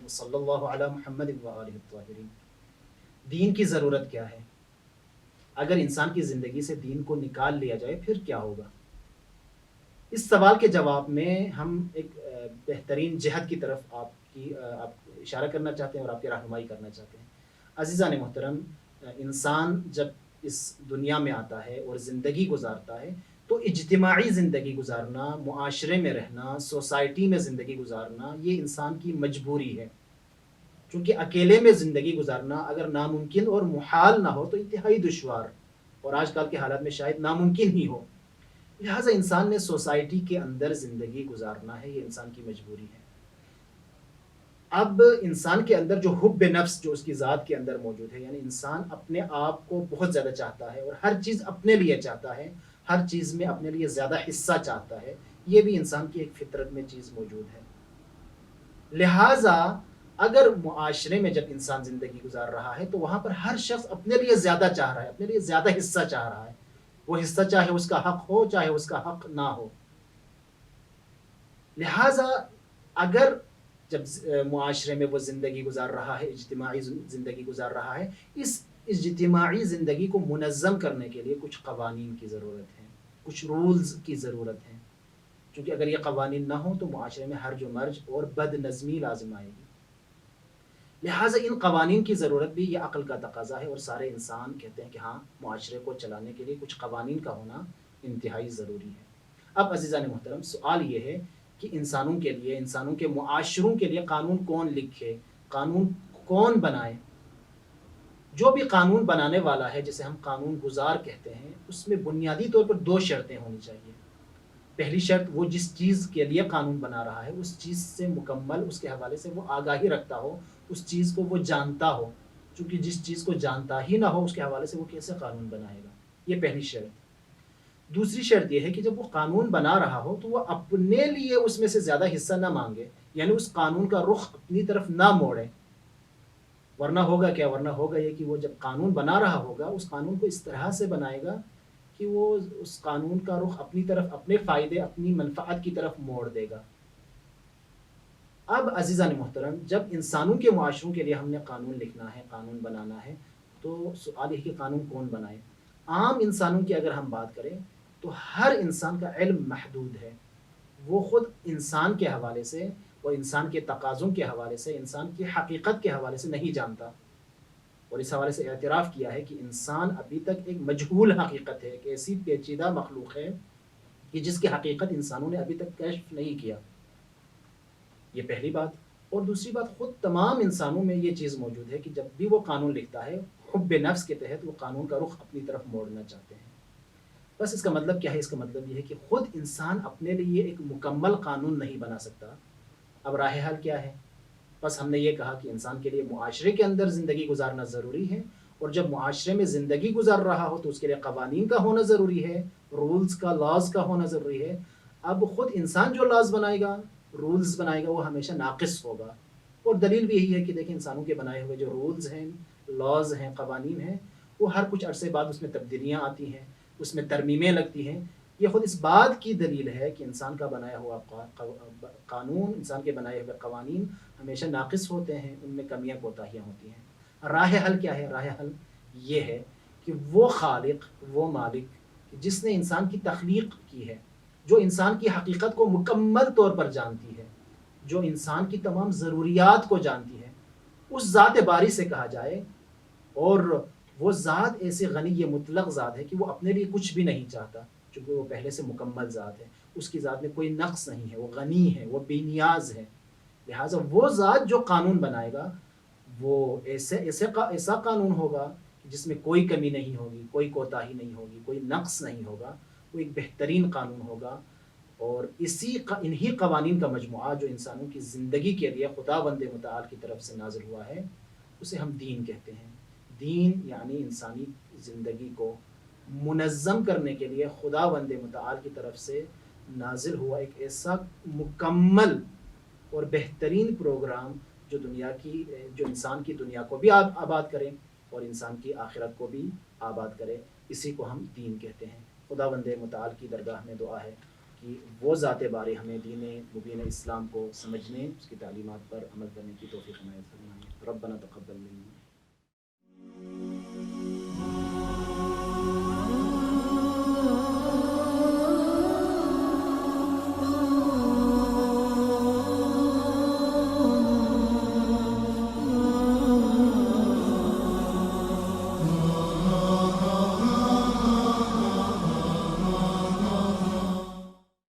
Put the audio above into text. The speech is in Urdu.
صلی اللہ علی محمد وآلہ الطاہرین۔ دین کی ضرورت کیا ہے؟ اگر انسان کی زندگی سے دین کو نکال لیا جائے پھر کیا ہوگا؟ اس سوال کے جواب میں ہم ایک بہترین جہت کی طرف آپ اشارہ کرنا چاہتے ہیں اور آپ کی رہنمائی کرنا چاہتے ہیں۔ عزیزان محترم، انسان جب اس دنیا میں آتا ہے اور زندگی گزارتا ہے تو اجتماعی زندگی گزارنا، معاشرے میں رہنا، سوسائٹی میں زندگی گزارنا یہ انسان کی مجبوری ہے۔ چونکہ اکیلے میں زندگی گزارنا اگر ناممکن اور محال نہ ہو تو انتہائی دشوار، اور آج کل کے حالات میں شاید ناممکن ہی ہو، لہٰذا انسان نے سوسائٹی کے اندر زندگی گزارنا ہے، یہ انسان کی مجبوری ہے۔ اب انسان کے اندر جو حب نفس جو اس کی ذات کے اندر موجود ہے، یعنی انسان اپنے آپ کو بہت زیادہ چاہتا ہے اور ہر چیز اپنے لیے چاہتا ہے، ہر چیز میں اپنے لیے زیادہ حصہ چاہتا ہے، یہ بھی انسان کی ایک فطرت میں چیز موجود ہے۔ لہٰذا اگر معاشرے میں جب انسان زندگی گزار رہا ہے تو وہاں پر ہر شخص اپنے لیے زیادہ چاہ رہا ہے، اپنے لیے زیادہ حصہ چاہ رہا ہے، وہ حصہ چاہے اس کا حق ہو چاہے اس کا حق نہ ہو۔ لہٰذا اگر جب معاشرے میں وہ زندگی گزار رہا ہے، اجتماعی زندگی گزار رہا ہے، اس اجتماعی زندگی کو منظم کرنے کے لیے کچھ قوانین کی ضرورت ہے، کچھ رولز کی ضرورت ہے، کیونکہ اگر یہ قوانین نہ ہوں تو معاشرے میں ہرج و مرج اور بد نظمی لازم آئے گی۔ لہٰذا ان قوانین کی ضرورت بھی یہ عقل کا تقاضا ہے، اور سارے انسان کہتے ہیں کہ ہاں، معاشرے کو چلانے کے لیے کچھ قوانین کا ہونا انتہائی ضروری ہے۔ اب عزیزان محترم، سوال یہ ہے کہ انسانوں کے لیے، انسانوں کے معاشروں کے لیے قانون کون لکھے، قانون کون بنائے؟ جو بھی قانون بنانے والا ہے، جسے ہم قانون گزار کہتے ہیں، اس میں بنیادی طور پر دو شرطیں ہونی چاہیے۔ پہلی شرط، وہ جس چیز کے لیے قانون بنا رہا ہے اس چیز سے مکمل اس کے حوالے سے وہ آگاہی رکھتا ہو، اس چیز کو وہ جانتا ہو، چونکہ جس چیز کو جانتا ہی نہ ہو اس کے حوالے سے وہ کیسے قانون بنائے گا؟ یہ پہلی شرط۔ دوسری شرط یہ ہے کہ جب وہ قانون بنا رہا ہو تو وہ اپنے لیے اس میں سے زیادہ حصہ نہ مانگے، یعنی اس قانون کا رخ اپنی طرف نہ موڑے، ورنہ ہوگا کیا؟ ورنہ ہوگا یہ کہ وہ جب قانون بنا رہا ہوگا اس قانون کو اس طرح سے بنائے گا کہ وہ اس قانون کا رخ اپنی طرف، اپنے فائدے، اپنی منفعت کی طرف موڑ دے گا۔ اب عزیزان محترم، جب انسانوں کے معاشروں کے لیے ہم نے قانون لکھنا ہے، قانون بنانا ہے، تو سوال یہ کہ قانون کون بنائے؟ عام انسانوں کی اگر ہم بات کریں تو ہر انسان کا علم محدود ہے، وہ خود انسان کے حوالے سے اور انسان کے تقاضوں کے حوالے سے، انسان کی حقیقت کے حوالے سے نہیں جانتا، اور اس حوالے سے اعتراف کیا ہے کہ انسان ابھی تک ایک مجہول حقیقت ہے، ایک ایسی پیچیدہ مخلوق ہے کہ جس کی حقیقت انسانوں نے ابھی تک کشف نہیں کیا۔ یہ پہلی بات۔ اور دوسری بات، خود تمام انسانوں میں یہ چیز موجود ہے کہ جب بھی وہ قانون لکھتا ہے، حب نفس کے تحت وہ قانون کا رخ اپنی طرف موڑنا چاہتے ہیں۔ بس اس کا مطلب کیا ہے؟ اس کا مطلب یہ ہے کہ خود انسان اپنے لیے ایک مکمل قانون نہیں بنا سکتا۔ اب راہ حل کیا ہے؟ بس ہم نے یہ کہا کہ انسان کے لیے معاشرے کے اندر زندگی گزارنا ضروری ہے، اور جب معاشرے میں زندگی گزار رہا ہو تو اس کے لیے قوانین کا ہونا ضروری ہے، رولز کا، لاز کا ہونا ضروری ہے۔ اب خود انسان جو لاز بنائے گا، رولز بنائے گا، وہ ہمیشہ ناقص ہوگا، اور دلیل بھی یہی ہے کہ دیکھیں انسانوں کے بنائے ہوئے جو رولز ہیں، لاز ہیں، قوانین ہیں، وہ ہر کچھ عرصے بعد اس میں تبدیلیاں آتی ہیں، اس میں ترمیمیں لگتی ہیں۔ یہ خود اس بات کی دلیل ہے کہ انسان کا بنایا ہوا قانون، انسان کے بنائے ہوئے قوانین ہمیشہ ناقص ہوتے ہیں، ان میں کمیاں کوتاہیاں ہوتی ہیں۔ راہ حل کیا ہے؟ راہ حل یہ ہے کہ وہ خالق، وہ مالک جس نے انسان کی تخلیق کی ہے، جو انسان کی حقیقت کو مکمل طور پر جانتی ہے، جو انسان کی تمام ضروریات کو جانتی ہے، اس ذات باری سے کہا جائے، اور وہ ذات ایسے غنی، یہ مطلق ذات ہے کہ وہ اپنے لیے کچھ بھی نہیں چاہتا، چونکہ وہ پہلے سے مکمل ذات ہے، اس کی ذات میں کوئی نقص نہیں ہے، وہ غنی ہے، وہ بے نیاز ہے۔ لہٰذا وہ ذات جو قانون بنائے گا وہ ایسا قانون ہوگا جس میں کوئی کمی نہیں ہوگی، کوئی کوتاہی نہیں ہوگی، کوئی نقص نہیں ہوگا، وہ ایک بہترین قانون ہوگا۔ اور انہی قوانین کا مجموعہ جو انسانوں کی زندگی کے لیے خداوند متعال کی طرف سے نازل ہوا ہے، اسے ہم دین کہتے ہیں۔ دین یعنی انسانی زندگی کو منظم کرنے کے لیے خداوند متعال کی طرف سے نازل ہوا ایک ایسا مکمل اور بہترین پروگرام جو انسان کی دنیا کو بھی آباد کرے اور انسان کی آخرت کو بھی آباد کرے، اسی کو ہم دین کہتے ہیں۔ خداوند متعال کی درگاہ میں دعا ہے کہ کی وہ ذات باری ہمیں دین مبین اسلام کو سمجھنے، اس کی تعلیمات پر عمل کرنے کی توفیق عنایت فرمائے. ربنا تقبل منا